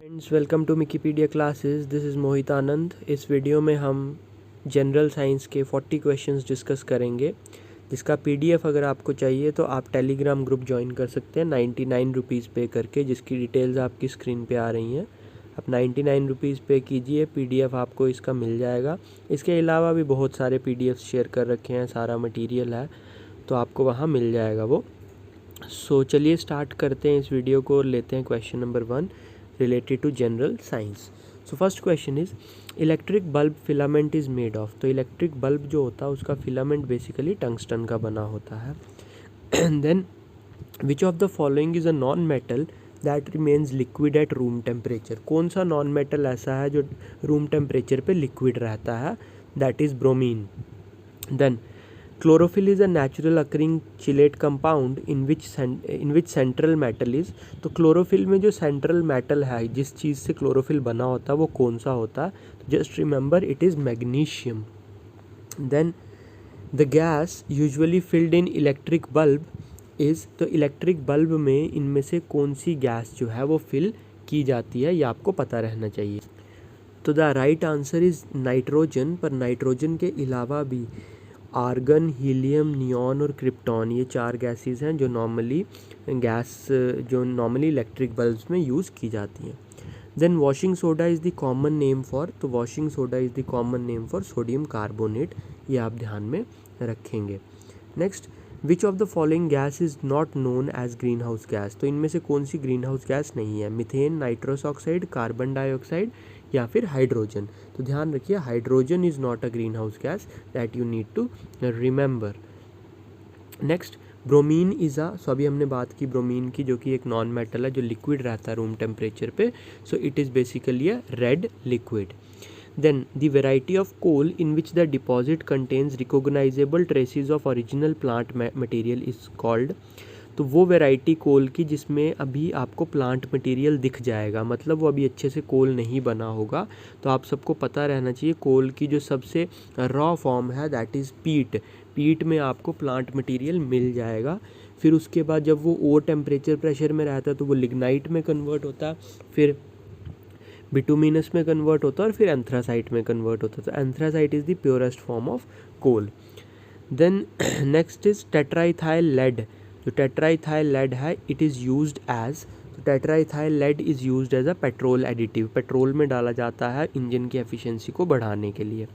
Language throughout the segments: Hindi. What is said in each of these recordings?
Friends, welcome to Wikipedia classes. This is Mohit Anand. इस वीडियो में हम जनरल साइंस के 40 क्वेश्चंस डिस्कस करेंगे, जिसका पीडीएफ अगर आपको चाहिए तो आप टेलीग्राम ग्रुप ज्वाइन कर सकते हैं 99 रुपीज़ पे करके, जिसकी डिटेल्स आपकी स्क्रीन पे आ रही हैं। आप 99 रुपीज़ पे कीजिए, पीडीएफ आपको इसका मिल जाएगा। इसके अलावा भी बहुत सारे पीडीएफ शेयर कर रखे हैं, सारा मटेरियल है, तो आपको वहाँ मिल जाएगा वो। चलिए स्टार्ट करते हैं इस वीडियो को और लेते हैं question number 1 related to general science. So first question is electric bulb filament is made of. तो इलेक्ट्रिक बल्ब जो होता है उसका फिलामेंट बेसिकली टंगस्टन का बना होता है। Then which of the following is a non metal that remains liquid at room temperature. कौन सा नॉन मेटल ऐसा है जो रूम टेम्परेचर पे लिक्विड रहता है? That is bromine. Then chlorophyll is a natural occurring chelate compound in which central metal is. तो क्लोरोफिल में जो सेंट्रल मेटल है, जिस चीज़ से क्लोरोफिल बना होता है, वो कौन सा होता है? तो just remember it is magnesium. Then the gas usually filled in electric bulb is. तो इलेक्ट्रिक बल्ब में इनमें से कौन सी गैस जो है वो फिल की जाती है, ये आपको पता रहना चाहिए। तो the right answer is nitrogen. पर नाइट्रोजन के अलावा भी आर्गन, हीलियम, नियॉन और क्रिप्टॉन, ये 4 गैसेस हैं जो नॉर्मली इलेक्ट्रिक बल्ब्स में यूज़ की जाती हैं। Then washing soda is the common name for. तो washing soda is the common name for sodium carbonate, ये आप ध्यान में रखेंगे। Next, which of the following gas is not known as green house gas. तो इनमें से कौन सी ग्रीन हाउस गैस नहीं है? Methane, nitrous oxide, carbon dioxide या फिर हाइड्रोजन। तो ध्यान रखिए, hydrogen is not a green house gas, that you need to remember. Next, bromine is so अभी हमने बात की ब्रोमीन की, जो कि एक नॉन मेटल है जो लिक्विड रहता है रूम टेम्परेचर पे। So it is basically a red liquid. Then the variety of coal in which the deposit contains recognizable traces of original plant material is called। तो वो वैरायटी कोल की जिसमें अभी आपको प्लांट मटेरियल दिख जाएगा, मतलब वो अभी अच्छे से कोल नहीं बना होगा। तो आप सबको पता रहना चाहिए कोल की जो सबसे रॉ फॉर्म है दैट इज़ पीट। पीट में आपको प्लांट मटेरियल मिल जाएगा। फिर उसके बाद जब वो ओ टेम्परेचर प्रेशर में रहता है तो वो लिग्नाइट में कन्वर्ट होता है, फिर बिटुमिनस में कन्वर्ट होता है और फिर एंथ्रासाइट में कन्वर्ट होता है। तो anthracite is the purest form of coal. Then next is tetraethyl lead. जो टेट्राइथाइल लेड है इट इज़ यूज्ड एज। तो tetraethyl lead is used as a petrol additive. Petrol में डाला जाता है इंजन की एफिशिएंसी को बढ़ाने के लिए।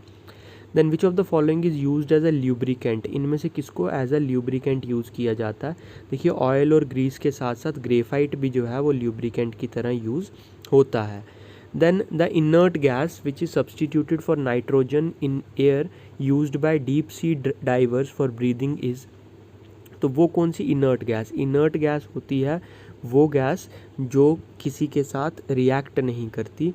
Then which of the following is used as a lubricant. इनमें से किसको एज अ ल्यूब्रिकेंट यूज़ किया जाता है? देखिए, ऑयल और ग्रीस के साथ साथ ग्रेफाइट भी जो है वो ल्यूब्रिकेंट की तरह यूज़ होता है। Then the inert gas which is substituted for nitrogen in air used by deep sea divers for breathing is। तो वो कौन सी इनर्ट गैस? इनर्ट गैस होती है वो गैस जो किसी के साथ रिएक्ट नहीं करती।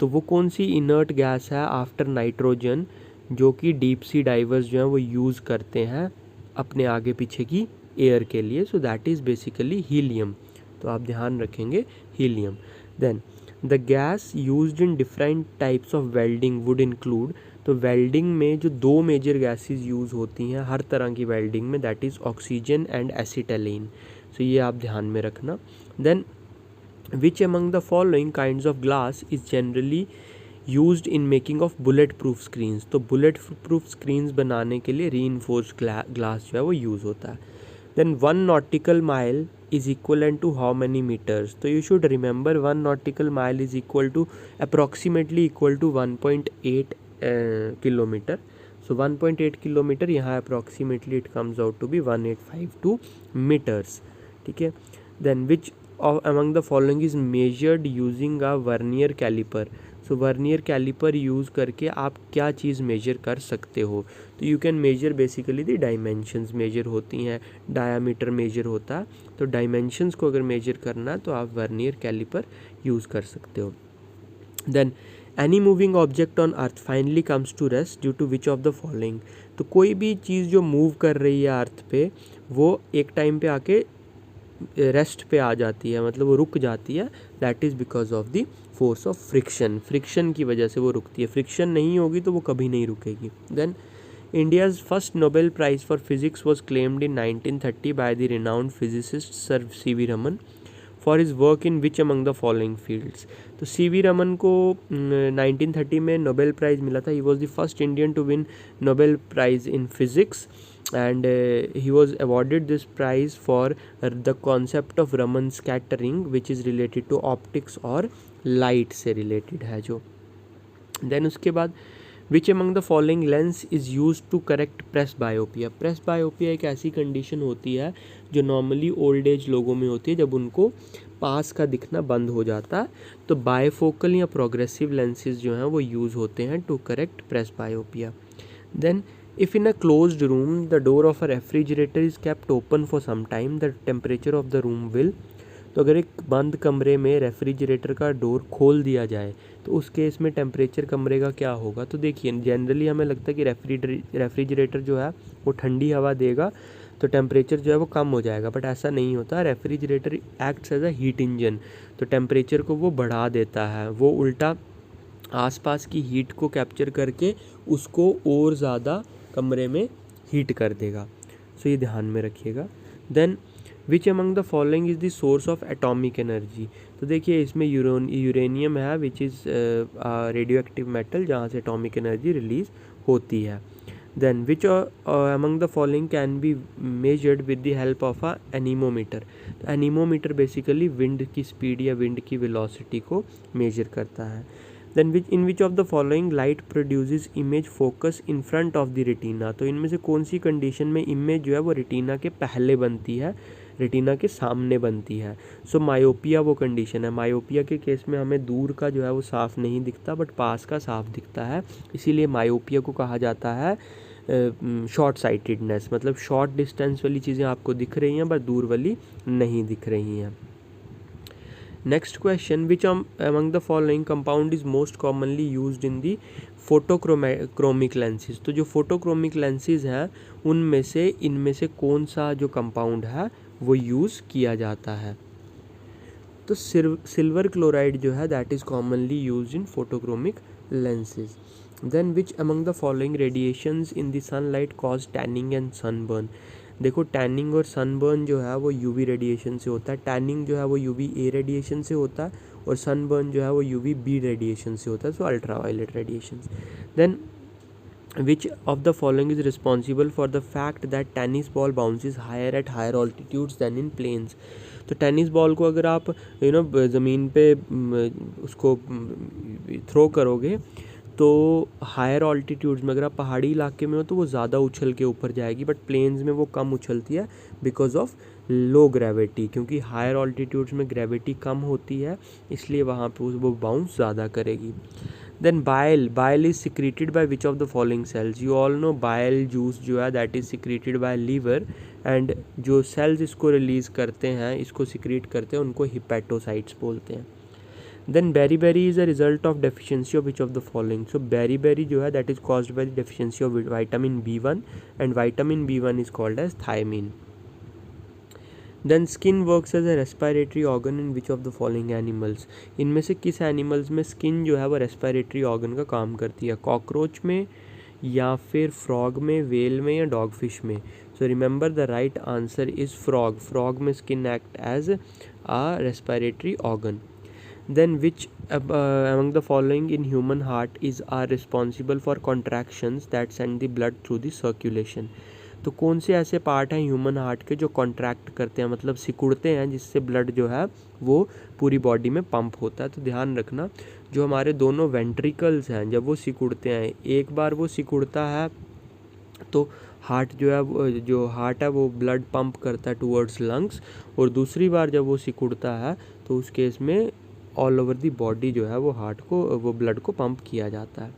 तो वो कौन सी इनर्ट गैस है आफ्टर नाइट्रोजन जो कि डीप सी डाइवर्स जो हैं वो यूज़ करते हैं अपने आगे पीछे की एयर के लिए? So that is basically helium. तो आप ध्यान रखेंगे helium. Then the gas used in different types of welding would include. तो वेल्डिंग में जो 2 मेजर गैसेस यूज़ होती हैं हर तरह की वेल्डिंग में, that is oxygen and acetylene. So ये आप ध्यान में रखना। Then which among the following kinds of glass is generally used in making of bulletproof screens. तो बुलेट प्रूफ स्क्रीन्स बनाने के लिए रीइंफोर्स्ड ग्लास जो है वो यूज़ होता है। Then 1 nautical mile is equivalent to how many meters? तो you should remember 1 nautical mile is approximately equal to 1.8 kilometer. So 1.8 kilometer यहाँ approximately it comes out to be 1852 meters. ठीक है। Then which among the following is measured using a vernier caliper? So vernier caliper use करके आप क्या चीज़ मेजर कर सकते हो? तो you can measure basically the dimensions measure होती हैं, डायामीटर मेजर होता है। तो डायमेंशंस को अगर मेजर करना है तो आप वर्नियर कैलिपर यूज़ कर सकते हो। Then any moving object on earth finally comes to rest due to which of the following. तो कोई भी चीज़ जो मूव कर रही है अर्थ पे वो एक टाइम पे आके रेस्ट पे आ जाती है, मतलब वो रुक जाती है। That is because of the force of friction. Friction की वजह से वो रुकती है, फ्रिक्शन नहीं होगी तो वो कभी नहीं रुकेगी। Then India's first Nobel prize for physics was claimed in 1930 by the renowned physicist sir C V Raman for his work in which among the following fields. तो सीवी रमन को 1930 में नोबेल प्राइज़ मिला था। He was the first Indian to win Nobel prize in physics and he was awarded this prize for the concept of Raman scattering which is related to optics और light से related है जो। then उसके बाद which among the following lens is used to correct press myopia? press myopia एक ऐसी condition होती है जो normally old age लोगों में होती है जब उनको पास का दिखना बंद हो जाता है, तो बायफोकल या प्रोग्रेसिव लेंसेज जो हैं वो यूज़ होते हैं to correct presbyopia. Then if in a closed room the door of a refrigerator is kept open for some time, the temperature of the room will, तो अगर एक बंद कमरे में रेफ्रिजरेटर का डोर खोल दिया जाए तो उस केस में टेम्परेचर कमरे का क्या होगा? तो देखिए जनरली हमें लगता है कि रेफ्रिजरेटर जो है वो ठंडी हवा देगा तो टेम्परेचर जो है वो कम हो जाएगा, बट ऐसा नहीं होता। Refrigerator acts as a heat engine, तो टेम्परेचर को वो बढ़ा देता है, वो उल्टा आसपास की हीट को कैप्चर करके उसको और ज़्यादा कमरे में हीट कर देगा। सो ये ध्यान में रखिएगा। Then which among the following is the source of atomic energy? तो देखिए इसमें यूरेनियम है which is radioactive metal जहाँ से एटॉमिक एनर्जी रिलीज होती है। Then which among the following can be measured with the help of a anemometer? तो एनीमोमीटर बेसिकली विंड की स्पीड या विंड की वेलोसिटी को मेजर करता है। Then in which of the following light produces image focus in front of the retina? तो इनमें से कौन सी कंडीशन में इमेज जो है वो रेटिना के पहले बनती है, रेटिना के सामने बनती है? सो मायोपिया वो कंडीशन है। मायोपिया के केस में हमें दूर का जो है वो साफ़ नहीं दिखता बट पास का साफ दिखता है, इसीलिए मायोपिया को कहा जाता है शॉर्ट साइटेडनेस, मतलब शॉर्ट डिस्टेंस वाली चीज़ें आपको दिख रही हैं बट दूर वाली नहीं दिख रही हैं। Next question, which among the following compound is most commonly used in the photochromic lenses? तो जो फोटोक्रोमिक लेंसेज हैं उनमें से इनमें से कौन सा जो कंपाउंड है वो यूज़ किया जाता है? तो सिल्वर क्लोराइड जो है that is commonly use in photochromic lenses. Then which among the following radiations in the sunlight cause tanning and sunburn? देखो टैनिंग और सनबर्न जो है वो यूवी रेडिएशन से होता है। टैनिंग जो है वो यूवी ए रेडिएशन से होता है और सनबर्न जो है वो यूवी बी रेडिएशन से होता है, so ultraviolet radiation. Then which of the following is responsible for the fact that tennis ball bounces higher at higher altitudes than in plains? तो टेनिस बॉल को अगर आप ज़मीन पे उसको थ्रो करोगे तो हायर ऑल्टीट्यूड्स में, अगर आप पहाड़ी इलाके में हो तो वो ज़्यादा उछल के ऊपर जाएगी, बट प्लेन्स में वो कम उछलती है बिकॉज ऑफ लो ग्रेविटी, क्योंकि हायर ऑल्टीट्यूड्स में ग्रेविटी कम होती है इसलिए वहाँ पे वो बाउंस ज़्यादा करेगी। Then bile is secreted by which of the following cells? You all know bile juice जो है that is secreted by liver, and जो सेल्स इसको रिलीज़ करते हैं, इसको सिक्रेट करते हैं, उनको हिपैटोसाइट्स बोलते हैं। Then beri is a result of deficiency of which of the following? So beri जो है that is caused by the deficiency of vitamin B1 and vitamin B1 is called as thiamine. Then skin works as a respiratory organ in which of the following animals? इनमें से किस एनिमल्स में स्किन जो है वो रेस्पिरेटरी ऑर्गन का काम करती है? कॉकरोच में या फिर फ्रॉग में, वेल में या डॉग फिश में? So remember the right answer is frog. Frog में skin act as a respiratory organ. Then which among the following in human heart is are responsible for contractions that send the blood through the circulation? तो कौन से ऐसे पार्ट हैं ह्यूमन हार्ट के जो कॉन्ट्रैक्ट करते हैं, मतलब सिकुड़ते हैं, जिससे ब्लड जो है वो पूरी बॉडी में पंप होता है? तो ध्यान रखना जो हमारे दोनों वेंट्रिकल्स हैं जब वो सिकुड़ते हैं, एक बार वो सिकुड़ता है तो हार्ट जो है वो ब्लड पंप करता है टूवर्ड्स लंग्स, और दूसरी बार जब वो सिकुड़ता है तो उस केस में ऑल ओवर दी बॉडी जो है वो ब्लड को पंप किया जाता है।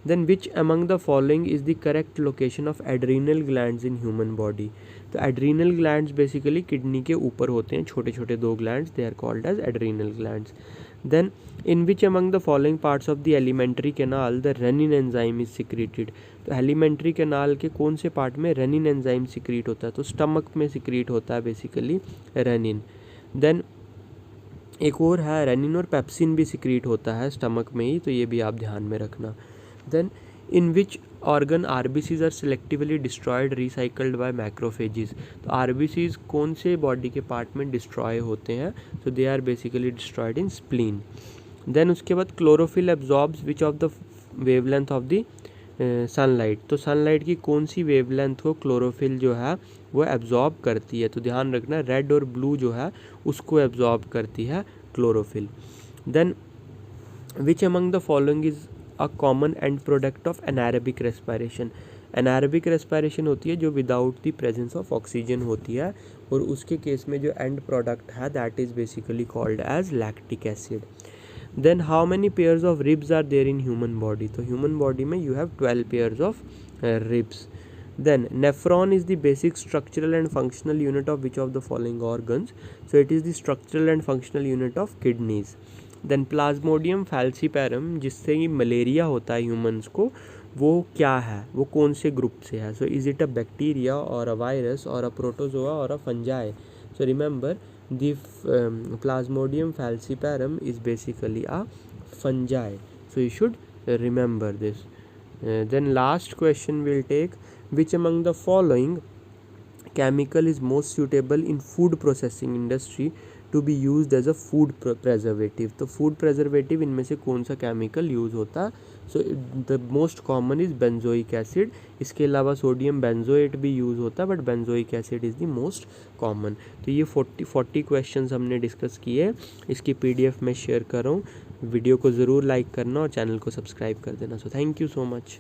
Then which among the following is the correct location of adrenal glands in human body? तो एड्रीनल ग्लैंड्स बेसिकली किडनी के ऊपर होते हैं, छोटे छोटे 2 glands, they are called as adrenal glands. Then in which among the following parts of the alimentary canal the renin enzyme is secreted? तो एलिमेंट्री कैनाल के कौन से पार्ट में रेनिन एंजाइम सिक्रेट होता है? तो स्टमक में सिक्रेट होता है बेसिकली रेनिन। देन एक और है रेनिन और पेप्सिन भी सिक्रीट होता है स्टमक में ही, तो ये भी आप ध्यान में रखना। Then in which organ RBCs are selectively destroyed recycled by macrophages? तो आरबीसीज कौन से बॉडी के पार्ट में डिस्ट्रॉय होते हैं? तो they are basically destroyed in spleen. Then उसके बाद chlorophyll absorbs which of the wavelength of the sunlight, तो सनलाइट की कौन सी वेवलेंथ को क्लोरोफिल जो है वो एब्जॉर्ब करती है, तो ध्यान रखना रेड और ब्लू जो है उसको एब्जॉर्ब करती है chlorophyll. Then which among the following is a common end product of anaerobic respiration, anaerobic respiration होती है जो without the presence of oxygen होती है, और उसके केस में जो एंड प्रोडक्ट है that is basically called as lactic acid. Then how many pairs of ribs are there in human body, तो ह्यूमन बॉडी में you have 12 pairs of ribs. Then nephron is the basic structural and functional unit of which of the following organs, so it is the structural and functional unit of kidneys. Then plasmodium falciparum जिससे ही मलेरिया होता है ह्यूमंस को, वो क्या है, वो कौन से ग्रुप से है, so is it a bacteria और अ वायरस और अ प्रोटोजोआ और a fungi, so remember the plasmodium falciparum is basically a fungi, so you should remember this. Then last question we'll take, which among the following chemical is most suitable in food processing industry to be used as a food preservative, तो food preservative इनमें से कौन सा chemical यूज़ होता है, so the most common is benzoic acid, इसके अलावा सोडियम बेंजोएट भी यूज़ होता है but benzoic acid is the most common. तो ये 40 क्वेश्चंस हमने डिस्कस किए, इसकी PDF मैं शेयर कर रहा हूँ, वीडियो को ज़रूर लाइक करना और चैनल को सब्सक्राइब कर देना। So thank you so much.